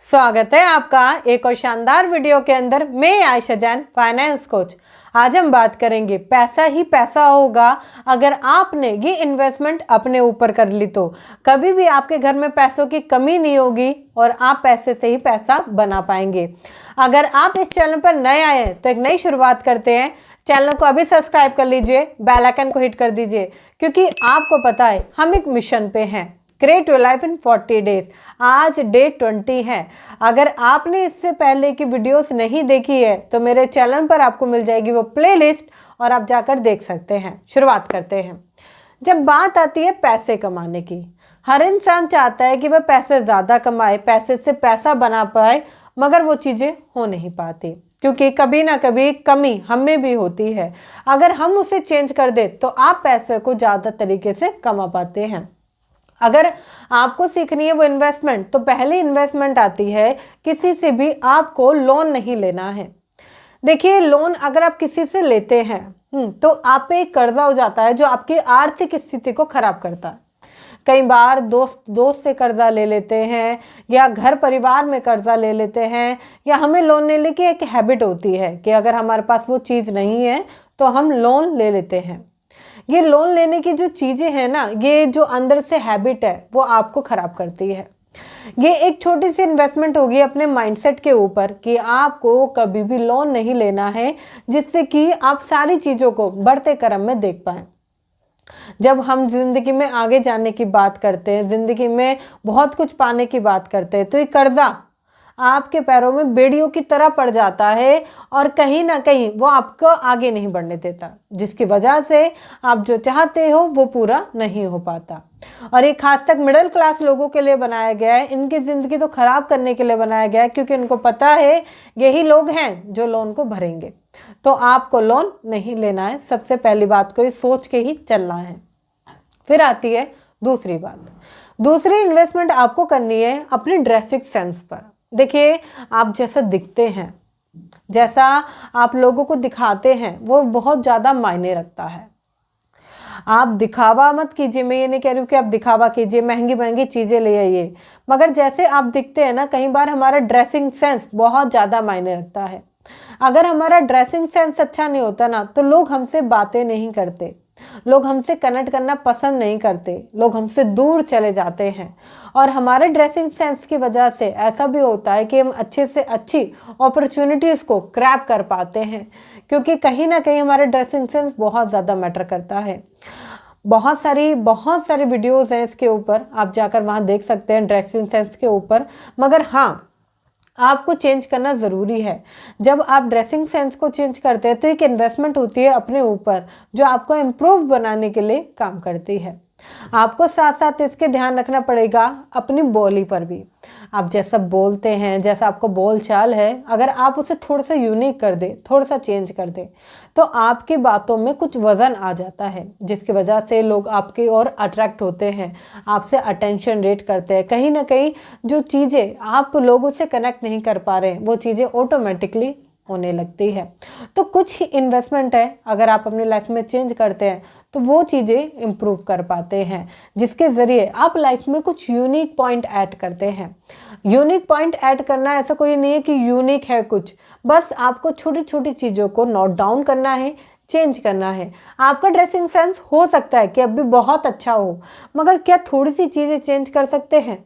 स्वागत है आपका एक और शानदार वीडियो के अंदर। मैं आयशा जैन, फाइनेंस कोच। आज हम बात करेंगे पैसा ही पैसा होगा अगर आपने ये इन्वेस्टमेंट अपने ऊपर कर ली तो कभी भी आपके घर में पैसों की कमी नहीं होगी और आप पैसे से ही पैसा बना पाएंगे। अगर आप इस चैनल पर नए आए हैं तो एक नई शुरुआत करते हैं। चैनल को अभी सब्सक्राइब कर लीजिए, बेल आइकन को हिट कर दीजिए, क्योंकि आपको पता है हम एक मिशन पे हैं, create your life in 40 days. आज डे 20 है। अगर आपने इससे पहले की वीडियोस नहीं देखी है तो मेरे चैनल पर आपको मिल जाएगी वो प्लेलिस्ट और आप जाकर देख सकते हैं। शुरुआत करते हैं। जब बात आती है पैसे कमाने की, हर इंसान चाहता है कि वह पैसे ज़्यादा कमाए, पैसे से पैसा बना पाए, मगर वो चीज़ें हो नहीं पाती क्योंकि कभी ना कभी कमी हमें भी होती है। अगर हम उसे चेंज कर दे तो आप पैसे को ज़्यादा तरीके से कमा पाते हैं। अगर आपको सीखनी है वो इन्वेस्टमेंट, तो पहली इन्वेस्टमेंट आती है किसी से भी आपको लोन नहीं लेना है। देखिए, लोन अगर आप किसी से लेते हैं तो आप पे एक कर्जा हो जाता है जो आपकी आर्थिक स्थिति को खराब करता है। कई बार दोस्त से कर्जा ले लेते हैं या घर परिवार में कर्जा ले लेते हैं, या हमें लोन लेने की एक हैबिट होती है कि अगर हमारे पास वो चीज़ नहीं है तो हम लोन ले लेते हैं। ये लोन लेने की जो चीज़ें हैं ना, ये जो अंदर से हैबिट है वो आपको ख़राब करती है। ये एक छोटी सी इन्वेस्टमेंट होगी अपने माइंडसेट के ऊपर कि आपको कभी भी लोन नहीं लेना है, जिससे कि आप सारी चीज़ों को बढ़ते क्रम में देख पाएँ। जब हम ज़िंदगी में आगे जाने की बात करते हैं, ज़िंदगी में बहुत कुछ पाने की बात करते हैं, तो ये कर्जा आपके पैरों में बेड़ियों की तरह पड़ जाता है और कहीं ना कहीं वो आपको आगे नहीं बढ़ने देता, जिसकी वजह से आप जो चाहते हो वो पूरा नहीं हो पाता। और ये खास तक मिडिल क्लास लोगों के लिए बनाया गया है। इनकी ज़िंदगी तो ख़राब करने के लिए बनाया गया है, क्योंकि इनको पता है यही लोग हैं जो लोन को भरेंगे। तो आपको लोन नहीं लेना है। सबसे पहली बात को ये सोच के ही चलना है। फिर आती है दूसरी बात। दूसरी इन्वेस्टमेंट आपको करनी है अपने ड्रेसिंग सेंस पर। देखिए, आप जैसा दिखते हैं, जैसा आप लोगों को दिखाते हैं, वो बहुत ज़्यादा मायने रखता है। आप दिखावा मत कीजिए। मैं ये नहीं कह रही हूँ कि आप दिखावा कीजिए, महंगी महंगी चीज़ें ले आइए, मगर जैसे आप दिखते हैं ना, कई बार हमारा ड्रेसिंग सेंस बहुत ज़्यादा मायने रखता है। अगर हमारा ड्रेसिंग सेंस अच्छा नहीं होता ना, तो लोग हमसे बातें नहीं करते, लोग हमसे कनेक्ट करना पसंद नहीं करते, लोग हमसे दूर चले जाते हैं। और हमारे ड्रेसिंग सेंस की वजह से ऐसा भी होता है कि हम अच्छे से अच्छी अपॉर्चुनिटीज़ को क्रैप कर पाते हैं, क्योंकि कहीं ना कहीं हमारा ड्रेसिंग सेंस बहुत ज़्यादा मैटर करता है। बहुत सारी वीडियोज़ हैं इसके ऊपर, आप जाकर वहाँ देख सकते हैं ड्रेसिंग सेंस के ऊपर। मगर हाँ, आपको चेंज करना ज़रूरी है। जब आप ड्रेसिंग सेंस को चेंज करते हैं तो एक इन्वेस्टमेंट होती है अपने ऊपर, जो आपको इम्प्रूव बनाने के लिए काम करती है। आपको साथ साथ इसके ध्यान रखना पड़ेगा अपनी बोली पर भी। आप जैसा बोलते हैं, जैसा आपको बोल चाल है, अगर आप उसे थोड़ा सा यूनिक कर दें, थोड़ा सा चेंज कर दें, तो आपकी बातों में कुछ वज़न आ जाता है, जिसकी वजह से लोग आपकी ओर अट्रैक्ट होते हैं, आपसे अटेंशन रेट करते हैं। कहीं ना कहीं जो चीज़ें आप लोगों से कनेक्ट नहीं कर पा रहे हैं, वो चीज़ें ऑटोमेटिकली होने लगती है। तो कुछ ही इन्वेस्टमेंट है, अगर आप अपनी लाइफ में चेंज करते हैं तो वो चीज़ें इम्प्रूव कर पाते हैं, जिसके ज़रिए आप लाइफ में कुछ यूनिक पॉइंट ऐड करते हैं। यूनिक पॉइंट ऐड करना ऐसा कोई नहीं है कि यूनिक है कुछ, बस आपको छोटी छोटी चीज़ों को नोट डाउन करना है, चेंज करना है। आपका ड्रेसिंग सेंस हो सकता है कि अब भी बहुत अच्छा हो, मगर क्या थोड़ी सी चीज़ें चेंज कर सकते हैं?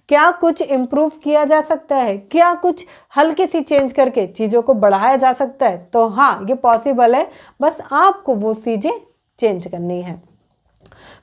क्या कुछ इम्प्रूव किया जा सकता है? क्या कुछ हल्की सी चेंज करके चीज़ों को बढ़ाया जा सकता है? तो हाँ, ये पॉसिबल है, बस आपको वो चीज़ें चेंज करनी है।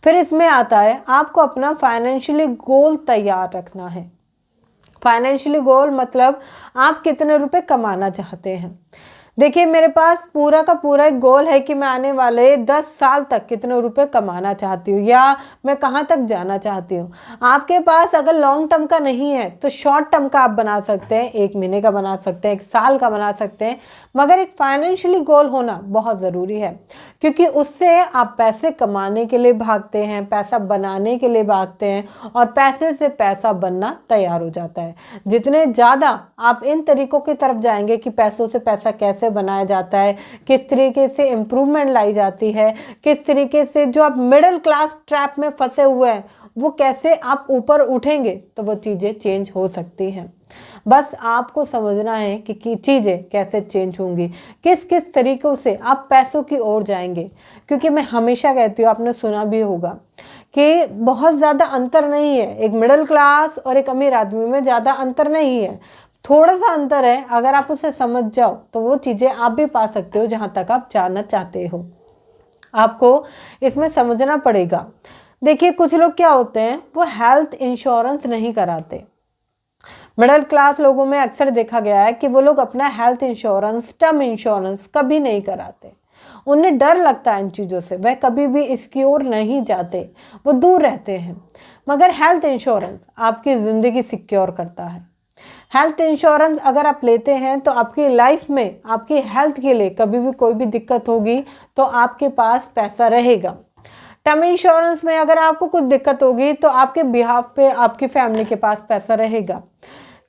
फिर इसमें आता है आपको अपना फाइनेंशियली गोल तैयार रखना है। फाइनेंशियली गोल मतलब आप कितने रुपए कमाना चाहते हैं। देखिए, मेरे पास पूरा का पूरा एक गोल है कि मैं आने वाले 10 साल तक कितने रुपए कमाना चाहती हूँ, या मैं कहाँ तक जाना चाहती हूँ। आपके पास अगर लॉन्ग टर्म का नहीं है तो शॉर्ट टर्म का आप बना सकते हैं, 1 महीने का बना सकते हैं, 1 साल का बना सकते हैं, मगर एक फाइनेंशियली गोल होना बहुत ज़रूरी है, क्योंकि उससे आप पैसे कमाने के लिए भागते हैं, पैसा बनाने के लिए भागते हैं, और पैसे से पैसा बनना तैयार हो जाता है। जितने ज़्यादा आप इन तरीक़ों की तरफ जाएंगे कि पैसों से पैसा कैसे बनाया जाता है, किस तरीके से इम्प्रूवमेंट लाई जाती है, किस तरीके से जो आप मिडिल क्लास ट्रैप में फंसे हुए हैं वो कैसे आप ऊपर उठेंगे, तो वो चीज़ें चेंज हो सकती हैं। बस आपको समझना है कि चीज़ें कैसे चेंज होंगी, किस किस तरीक़ों से आप पैसों की ओर जाएंगे। क्योंकि मैं हमेशा कहती हूँ, आपने सुना भी होगा कि बहुत ज़्यादा अंतर नहीं है एक मिडिल क्लास और एक अमीर आदमी में, ज़्यादा अंतर नहीं है, थोड़ा सा अंतर है। अगर आप उसे समझ जाओ तो वो चीज़ें आप भी पा सकते हो जहाँ तक आप जाना चाहते हो। आपको इसमें समझना पड़ेगा। देखिए, कुछ लोग क्या होते हैं, वो हेल्थ इंश्योरेंस नहीं कराते। मिडिल क्लास लोगों में अक्सर देखा गया है कि वो लोग अपना हेल्थ इंश्योरेंस, टर्म इंश्योरेंस कभी नहीं कराते। उन्हें डर लगता है इन चीज़ों से, वह कभी भी इसकी ओर नहीं जाते, वो दूर रहते हैं। मगर हेल्थ इंश्योरेंस आपकी ज़िंदगी सिक्योर करता है। हेल्थ इंश्योरेंस अगर आप लेते हैं तो आपकी लाइफ में आपकी हेल्थ के लिए कभी भी कोई भी दिक्कत होगी तो आपके पास पैसा रहेगा। टर्म इंश्योरेंस में अगर आपको कुछ दिक्कत होगी तो आपके बिहाफ पे आपकी फैमिली के पास पैसा रहेगा।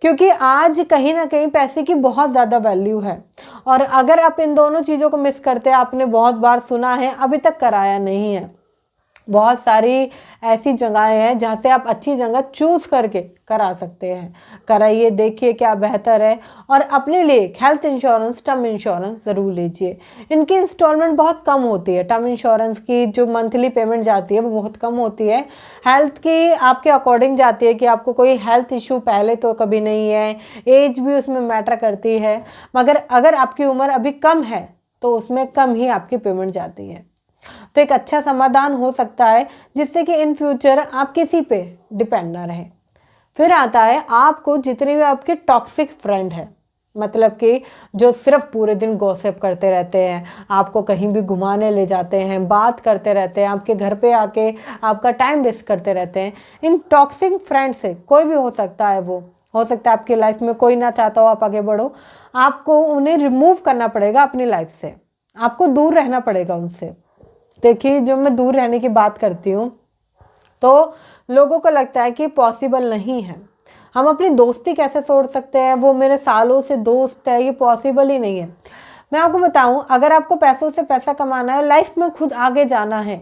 क्योंकि आज कहीं ना कहीं पैसे की बहुत ज़्यादा वैल्यू है, और अगर आप इन दोनों चीज़ों को मिस करते हैं, आपने बहुत बार सुना है, अभी तक कराया नहीं है। बहुत सारी ऐसी जगहें हैं जहाँ से आप अच्छी जगह चूज़ करके करा सकते हैं। कराइए, देखिए क्या बेहतर है, और अपने लिए हेल्थ इंश्योरेंस, टर्म इंश्योरेंस ज़रूर लीजिए। इनकी इंस्टॉलमेंट बहुत कम होती है। टर्म इंश्योरेंस की जो मंथली पेमेंट जाती है वो बहुत कम होती है। हेल्थ की आपके अकॉर्डिंग जाती है कि आपको कोई हेल्थ इशू पहले तो कभी नहीं है, एज भी उसमें मैटर करती है। मगर अगर आपकी उम्र अभी कम है तो उसमें कम ही आपकी पेमेंट जाती है। तो एक अच्छा समाधान हो सकता है जिससे कि इन फ्यूचर आप किसी पे डिपेंड ना रहे। फिर आता है आपको जितने भी आपके टॉक्सिक फ्रेंड है, मतलब कि जो सिर्फ पूरे दिन गॉसिप करते रहते हैं, आपको कहीं भी घुमाने ले जाते हैं, बात करते रहते हैं, आपके घर पे आके आपका टाइम वेस्ट करते रहते हैं। इन टॉक्सिक फ्रेंड से कोई भी हो सकता है, वो हो सकता है आपकी लाइफ में कोई ना चाहता हो आप आगे बढ़ो, आपको उन्हें रिमूव करना पड़ेगा अपनी लाइफ से, आपको दूर रहना पड़ेगा उनसे। देखिए, जो मैं दूर रहने की बात करती हूँ तो लोगों को लगता है कि पॉसिबल नहीं है, हम अपनी दोस्ती कैसे छोड़ सकते हैं, वो मेरे सालों से दोस्त है, ये पॉसिबल ही नहीं है। मैं आपको बताऊं, अगर आपको पैसों से पैसा कमाना है, लाइफ में खुद आगे जाना है,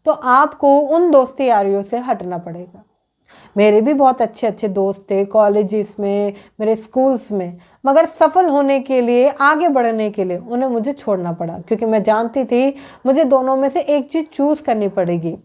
तो आपको उन दोस्ती यारियों से हटना पड़ेगा। मेरे भी बहुत अच्छे अच्छे दोस्त थे कॉलेजेस में, मेरे स्कूल्स में, मगर सफल होने के लिए, आगे बढ़ने के लिए उन्हें मुझे छोड़ना पड़ा, क्योंकि मैं जानती थी मुझे दोनों में से एक चीज़ चूज़ करनी पड़ेगी।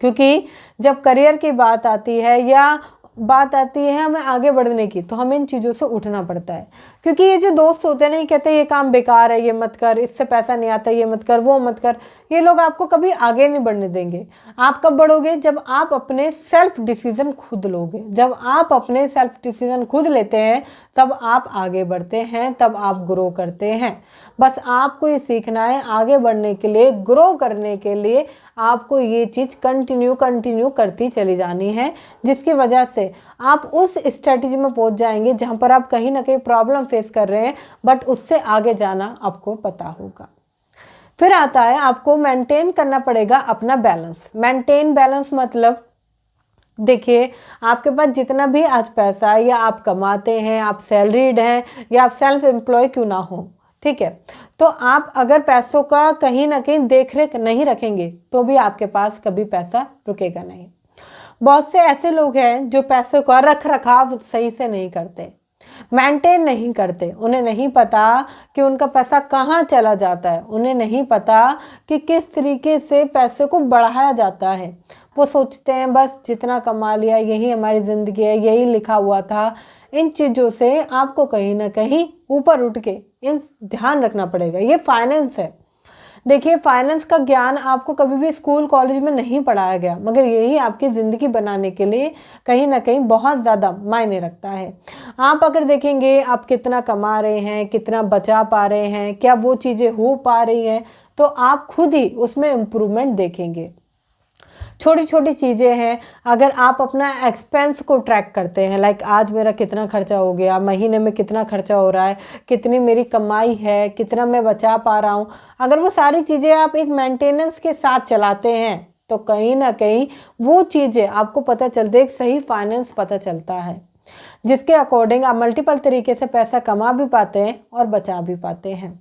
क्योंकि जब करियर की बात आती है या बात आती है हमें आगे बढ़ने की, तो हमें इन चीज़ों से उठना पड़ता है। क्योंकि ये जो दोस्त होते हैं ना, ये कहते हैं ये काम बेकार है, ये मत कर, इससे पैसा नहीं आता, ये मत कर, वो मत कर, ये लोग आपको कभी आगे नहीं बढ़ने देंगे। आप कब बढ़ोगे? जब आप अपने सेल्फ डिसीजन खुद लोगे। जब आप अपने सेल्फ डिसीजन खुद लेते हैं तब आप आगे बढ़ते हैं, तब आप ग्रो करते हैं। बस आपको ये सीखना है, आगे बढ़ने के लिए, ग्रो करने के लिए आपको ये चीज़ कंटिन्यू करती चली जानी है, जिसकी वजह से आप उस स्ट्रेटजी में पहुंच जाएंगे जहां पर आप कहीं ना कहीं प्रॉब्लम फेस कर रहे हैं, बट उससे आगे जाना आपको पता होगा। फिर आता है आपको मेंटेन करना पड़ेगा अपना बैलेंस। मेंटेन बैलेंस मतलब, देखिए, आपके पास जितना भी आज पैसा है, या आप कमाते हैं, आप सैलरीड हैं, या आप सेल्फ एम्प्लॉय क्यों ना हो, ठीक है, तो आप अगर पैसों का कहीं ना कहीं देख रेख नहीं रखेंगे तो भी आपके पास कभी पैसा रुकेगा नहीं। बहुत से ऐसे लोग हैं जो पैसों का रख रखाव सही से नहीं करते, मेंटेन नहीं करते। उन्हें नहीं पता कि उनका पैसा कहाँ चला जाता है, उन्हें नहीं पता कि किस तरीके से पैसे को बढ़ाया जाता है। वो सोचते हैं बस जितना कमा लिया यही हमारी ज़िंदगी है, यही लिखा हुआ था। इन चीज़ों से आपको कहीं ना कहीं ऊपर उठ के इन ध्यान रखना पड़ेगा। ये फाइनेंस है। देखिए, फाइनेंस का ज्ञान आपको कभी भी स्कूल कॉलेज में नहीं पढ़ाया गया, मगर यही आपकी ज़िंदगी बनाने के लिए कहीं ना कहीं बहुत ज़्यादा मायने रखता है। आप अगर देखेंगे आप कितना कमा रहे हैं, कितना बचा पा रहे हैं, क्या वो चीज़ें हो पा रही हैं, तो आप खुद ही उसमें इम्प्रूवमेंट देखेंगे। छोटी छोटी चीज़ें हैं। अगर आप अपना एक्सपेंस को ट्रैक करते हैं, लाइक आज मेरा कितना खर्चा हो गया, महीने में कितना खर्चा हो रहा है, कितनी मेरी कमाई है, कितना मैं बचा पा रहा हूँ, अगर वो सारी चीज़ें आप एक मेंटेनेंस के साथ चलाते हैं तो कहीं ना कहीं वो चीज़ें आपको पता चलती है, एक सही फाइनेंस पता चलता है, जिसके अकॉर्डिंग आप मल्टीपल तरीके से पैसा कमा भी पाते हैं और बचा भी पाते हैं।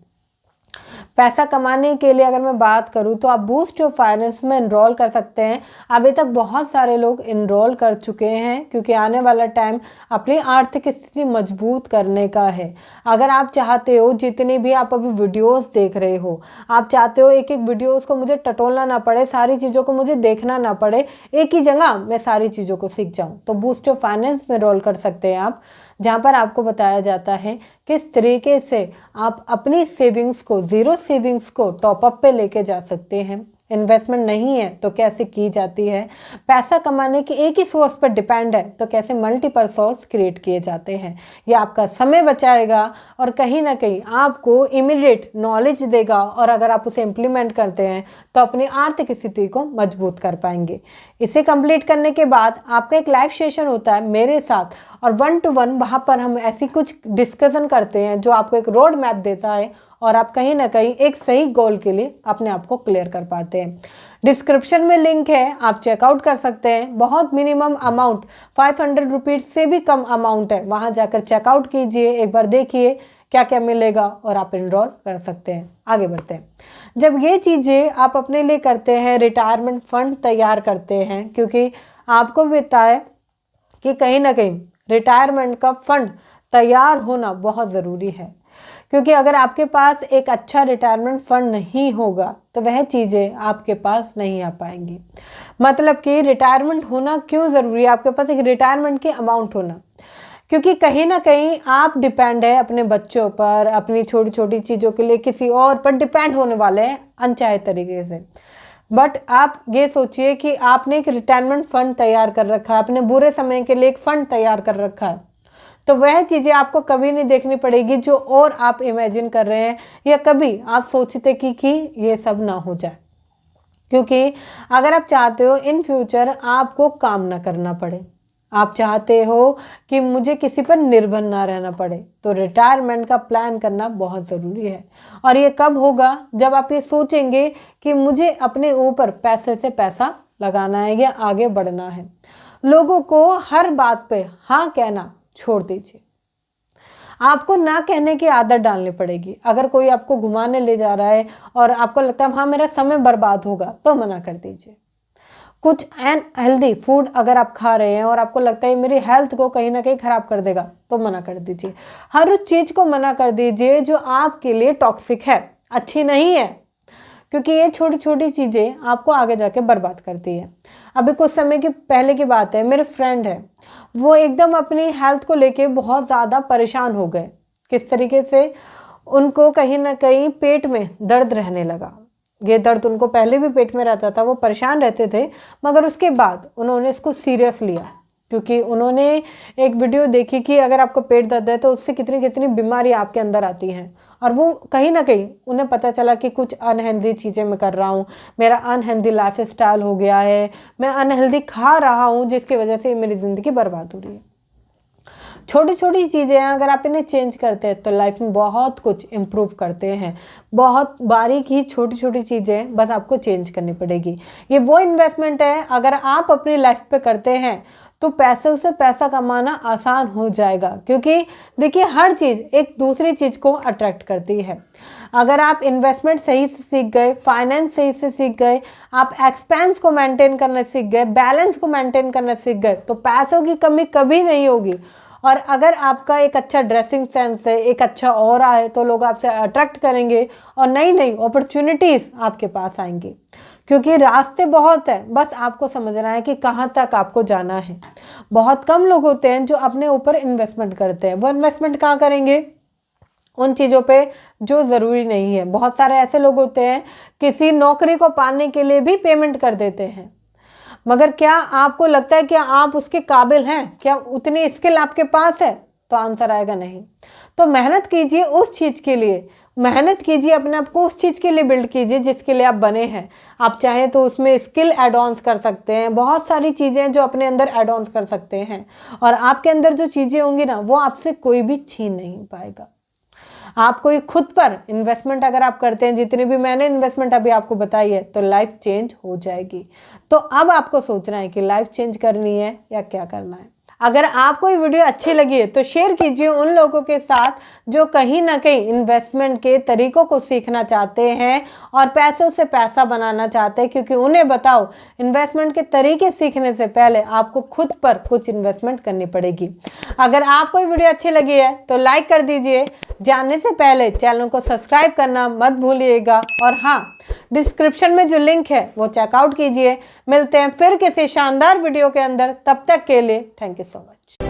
पैसा कमाने के लिए अगर मैं बात करूं तो आप बूस्ट योर फाइनेंस में इनरोल कर सकते हैं। अभी तक बहुत सारे लोग इनरोल कर चुके हैं, क्योंकि आने वाला टाइम अपनी आर्थिक स्थिति मजबूत करने का है। अगर आप चाहते हो, जितनी भी आप अभी वीडियोस देख रहे हो, आप चाहते हो एक एक वीडियोस को मुझे टटोलना ना पड़े, सारी चीज़ों को मुझे देखना ना पड़े, एक ही जगह मैं सारी चीज़ों को सीख जाऊं, तो बूस्ट योर फाइनेंस में इनरोल कर सकते हैं आप, जहाँ पर आपको बताया जाता है किस तरीके से आप अपनी सेविंग्स को, ज़ीरो सेविंग्स को टॉपअप पे लेके जा सकते हैं। इन्वेस्टमेंट नहीं है तो कैसे की जाती है, पैसा कमाने के एक ही सोर्स पर डिपेंड है तो कैसे मल्टीपल सोर्स क्रिएट किए जाते हैं। ये आपका समय बचाएगा और कहीं ना कहीं आपको इमीडिएट नॉलेज देगा, और अगर आप उसे इम्प्लीमेंट करते हैं तो अपनी आर्थिक स्थिति को मजबूत कर पाएंगे। इसे कंप्लीट करने के बाद आपका एक लाइव सेशन होता है मेरे साथ, और 1 to 1 वहाँ पर हम ऐसी कुछ डिस्कशन करते हैं जो आपको एक रोड मैप देता है, और आप कहीं ना कहीं एक सही गोल के लिए अपने आप को क्लियर कर पाते हैं। डिस्क्रिप्शन में लिंक है, आप चेकआउट कर सकते हैं। बहुत मिनिमम अमाउंट 500 रुपीज़ से भी कम अमाउंट है, वहाँ जाकर चेकआउट कीजिए, एक बार देखिए क्या क्या मिलेगा और आप इनरोल कर सकते हैं। आगे बढ़ते हैं। जब ये चीज़ें आप अपने लिए करते हैं, रिटायरमेंट फंड तैयार करते हैं, क्योंकि आपको भी पता है कि कहीं ना कहीं रिटायरमेंट का फंड तैयार होना बहुत ज़रूरी है, क्योंकि अगर आपके पास एक अच्छा रिटायरमेंट फंड नहीं होगा तो वह चीज़ें आपके पास नहीं आ पाएंगी। मतलब कि रिटायरमेंट होना क्यों ज़रूरी है, आपके पास एक रिटायरमेंट की अमाउंट होना, क्योंकि कहीं ना कहीं आप डिपेंड है अपने बच्चों पर, अपनी छोटी छोटी चीज़ों के लिए किसी और पर डिपेंड होने वाले हैं अनचाहे तरीके से। बट आप ये सोचिए कि आपने एक रिटायरमेंट फंड तैयार कर रखा है, अपने बुरे समय के लिए एक फंड तैयार कर रखा है, तो वह चीज़ें आपको कभी नहीं देखनी पड़ेगी जो और आप इमेजिन कर रहे हैं, या कभी आप सोचते कि ये सब ना हो जाए। क्योंकि अगर आप चाहते हो इन फ्यूचर आपको काम ना करना पड़े, आप चाहते हो कि मुझे किसी पर निर्भर ना रहना पड़े, तो रिटायरमेंट का प्लान करना बहुत ज़रूरी है। और ये कब होगा, जब आप ये सोचेंगे कि मुझे अपने ऊपर पैसे से पैसा लगाना है या आगे बढ़ना है। लोगों को हर बात पे हाँ कहना छोड़ दीजिए, आपको ना कहने की आदत डालनी पड़ेगी। अगर कोई आपको घुमाने ले जा रहा है और आपको लगता है हाँ मेरा समय बर्बाद होगा, तो मना कर दीजिए। कुछ अनहेल्दी फूड अगर आप खा रहे हैं और आपको लगता है मेरी हेल्थ को कहीं ना कहीं ख़राब कर देगा, तो मना कर दीजिए। हर उस चीज़ को मना कर दीजिए जो आपके लिए टॉक्सिक है, अच्छी नहीं है, क्योंकि ये छोटी छोटी चीज़ें आपको आगे जाके बर्बाद करती है। अभी कुछ समय की पहले की बात है, मेरे फ्रेंड है, वो एकदम अपनी हेल्थ को लेके बहुत ज़्यादा परेशान हो गए। किस तरीके से, उनको कहीं ना कहीं पेट में दर्द रहने लगा। ये दर्द उनको पहले भी पेट में रहता था, वो परेशान रहते थे, मगर उसके बाद उन्होंने इसको सीरियस लिया, क्योंकि उन्होंने एक वीडियो देखी कि अगर आपको पेट दर्द है तो उससे कितनी कितनी बीमारी आपके अंदर आती हैं। और वो कहीं ना कहीं उन्हें पता चला कि कुछ अनहेल्दी चीज़ें मैं कर रहा हूँ, मेरा अनहेल्दी लाइफ स्टाइल हो गया है, मैं अनहेल्दी खा रहा हूँ, जिसकी वजह से मेरी ज़िंदगी बर्बाद हो रही है। छोटी छोटी चीज़ें हैं, अगर आप इन्हें चेंज करते हैं तो लाइफ में बहुत कुछ इम्प्रूव करते हैं। बहुत बारीक ही छोटी छोटी चीज़ें बस आपको चेंज करनी पड़ेगी। ये वो इन्वेस्टमेंट है, अगर आप अपनी लाइफ पे करते हैं तो पैसे से पैसा कमाना आसान हो जाएगा, क्योंकि देखिए हर चीज़ एक दूसरी चीज़ को अट्रैक्ट करती है। अगर आप इन्वेस्टमेंट सही से सीख गए, फाइनेंस सही से सीख गए, आप एक्सपेंस को मेंटेन करना सीख गए, बैलेंस को मेंटेन करना सीख गए, तो पैसों की कमी कभी नहीं होगी। और अगर आपका एक अच्छा ड्रेसिंग सेंस है, एक अच्छा ऑरा है, तो लोग आपसे अट्रैक्ट करेंगे और नई नई अपॉर्चुनिटीज़ आपके पास आएंगी, क्योंकि रास्ते बहुत है, बस आपको समझना है कि कहाँ तक आपको जाना है। बहुत कम लोग होते हैं जो अपने ऊपर इन्वेस्टमेंट करते हैं। वो इन्वेस्टमेंट कहाँ करेंगे, उन चीज़ों पे जो ज़रूरी नहीं है। बहुत सारे ऐसे लोग होते हैं किसी नौकरी को पाने के लिए भी पेमेंट कर देते हैं, मगर क्या आपको लगता है कि आप उसके काबिल हैं, क्या उतनी स्किल आपके पास है? तो आंसर आएगा नहीं। तो मेहनत कीजिए उस चीज़ के लिए, मेहनत कीजिए, अपने आप को उस चीज़ के लिए बिल्ड कीजिए जिसके लिए आप बने हैं। आप चाहें तो उसमें स्किल एड ऑन्स कर सकते हैं, बहुत सारी चीज़ें जो अपने अंदर एड ऑन्स कर सकते हैं, और आपके अंदर जो चीज़ें होंगी ना, वो आपसे कोई भी छीन नहीं पाएगा। आप कोई खुद पर इन्वेस्टमेंट अगर आप करते हैं, जितनी भी मैंने इन्वेस्टमेंट अभी आपको बताई है, तो लाइफ चेंज हो जाएगी। तो अब आपको सोचना है कि लाइफ चेंज करनी है या क्या करना है। अगर आपको ये वीडियो अच्छी लगी है तो शेयर कीजिए उन लोगों के साथ जो कहीं ना कहीं इन्वेस्टमेंट के तरीकों को सीखना चाहते हैं और पैसों से पैसा बनाना चाहते हैं, क्योंकि उन्हें बताओ इन्वेस्टमेंट के तरीके सीखने से पहले आपको खुद पर कुछ इन्वेस्टमेंट करनी पड़ेगी। अगर आपको ये वीडियो अच्छी लगी है तो लाइक कर दीजिए। जानने से पहले चैनल को सब्सक्राइब करना मत भूलिएगा और हाँ, डिस्क्रिप्शन में जो लिंक है वो चेकआउट कीजिए। मिलते हैं फिर किसी शानदार वीडियो के अंदर, तब तक के लिए थैंक यू सो मच।